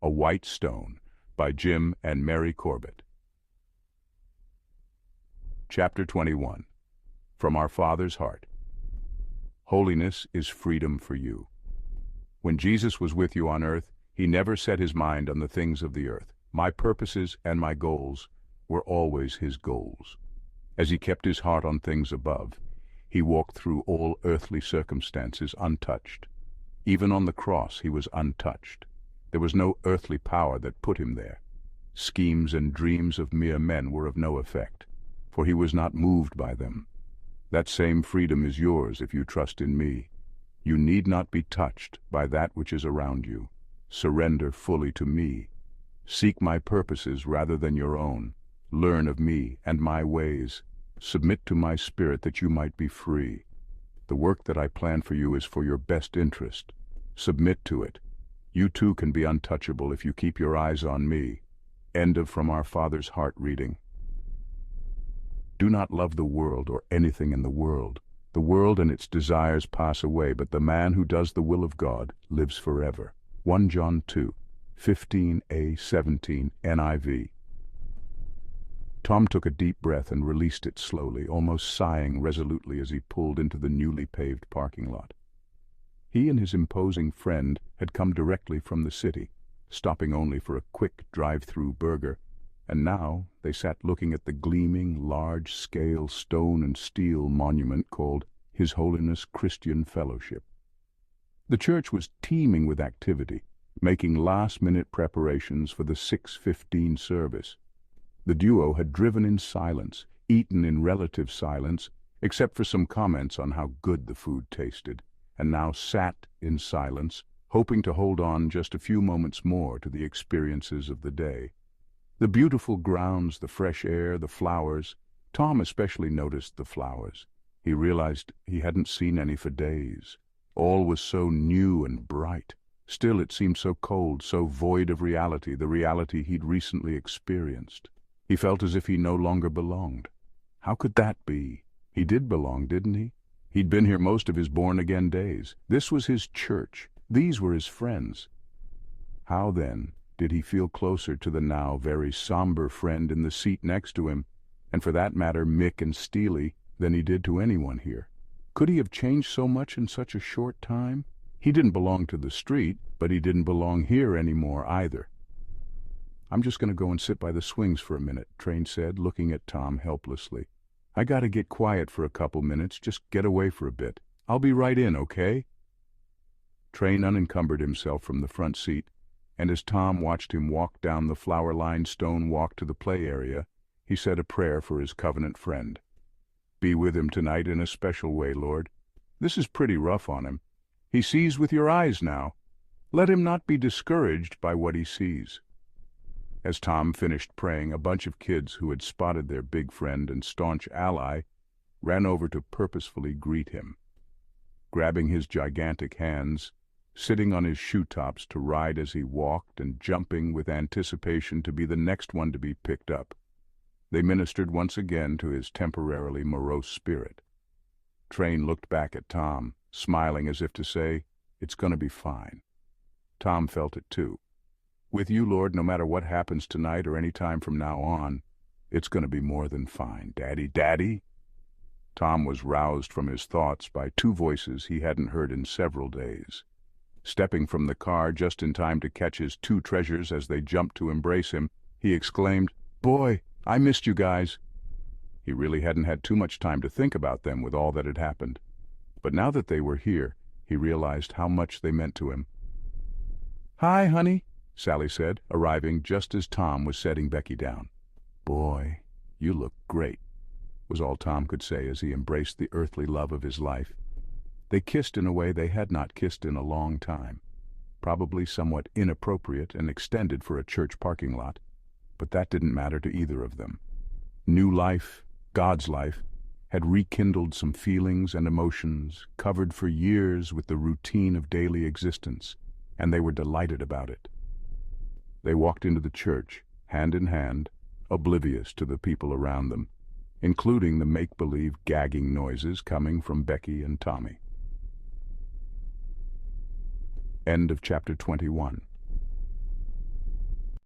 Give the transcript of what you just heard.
A White Stone by Jim and Mary Corbett. Chapter 21. From Our Father's Heart. Holiness is freedom for you. When Jesus was with you on earth, he never set his mind on the things of the earth. My purposes and my goals were always his goals. As he kept his heart on things above, he walked through all earthly circumstances untouched. Even on the cross he was untouched. There was no earthly power that put him there. Schemes and dreams of mere men were of no effect, for he was not moved by them. That same freedom is yours if you trust in me. You need not be touched by that which is around you. Surrender fully to me. Seek my purposes rather than your own. Learn of me and my ways. Submit to my spirit that you might be free. The work that I plan for you is for your best interest. Submit to it. You too can be untouchable if you keep your eyes on me. End of From Our Father's Heart reading. Do not love the world or anything in the world. The world and its desires pass away, but the man who does the will of God lives forever. 1 John 2, 15a, 17, NIV. Tom took a deep breath and released it slowly, almost sighing resolutely as he pulled into the newly paved parking lot. He and his imposing friend had come directly from the city, stopping only for a quick drive-through burger, and now they sat looking at the gleaming, large-scale stone and steel monument called His Holiness Christian Fellowship. The church was teeming with activity, making last-minute preparations for the 6:15 service. The duo had driven in silence, eaten in relative silence, except for some comments on how good the food tasted, and now sat in silence, hoping to hold on just a few moments more to the experiences of the day. The beautiful grounds, the fresh air, the flowers. Tom especially noticed the flowers. He realized he hadn't seen any for days. All was so new and bright. Still it seemed so cold, so void of reality, the reality he'd recently experienced. He felt as if he no longer belonged. How could that be? He did belong, didn't he? He'd been here most of his born-again days. This was his church. These were his friends. How, then, did he feel closer to the now very somber friend in the seat next to him, and for that matter Mick and Steely, than he did to anyone here? Could he have changed so much in such a short time? He didn't belong to the street, but he didn't belong here anymore either. "I'm just going to go and sit by the swings for a minute," Train said, looking at Tom helplessly. "I gotta get quiet for a couple minutes, just get away for a bit. I'll be right in, okay?" Train unencumbered himself from the front seat, and as Tom watched him walk down the flower-lined stone walk to the play area, he said a prayer for his covenant friend. "Be with him tonight in a special way, Lord. This is pretty rough on him. He sees with your eyes now. Let him not be discouraged by what he sees." As Tom finished praying, a bunch of kids who had spotted their big friend and staunch ally ran over to purposefully greet him. Grabbing his gigantic hands, sitting on his shoe-tops to ride as he walked and jumping with anticipation to be the next one to be picked up, they ministered once again to his temporarily morose spirit. Train looked back at Tom, smiling as if to say, "It's going to be fine." Tom felt it too. "With you, Lord, no matter what happens tonight or any time from now on, it's going to be more than fine. Daddy, Daddy!" Tom was roused from his thoughts by two voices he hadn't heard in several days. Stepping from the car just in time to catch his two treasures as they jumped to embrace him, he exclaimed, "Boy, I missed you guys." He really hadn't had too much time to think about them with all that had happened. But now that they were here, he realized how much they meant to him. "Hi, honey," Sally said, arriving just as Tom was setting Becky down. "Boy, you look great," was all Tom could say as he embraced the earthly love of his life. They kissed in a way they had not kissed in a long time, probably somewhat inappropriate and extended for a church parking lot, but that didn't matter to either of them. New life, God's life, had rekindled some feelings and emotions covered for years with the routine of daily existence, and they were delighted about it. They walked into the church, hand in hand, oblivious to the people around them, including the make-believe gagging noises coming from Becky and Tommy. End of chapter 21.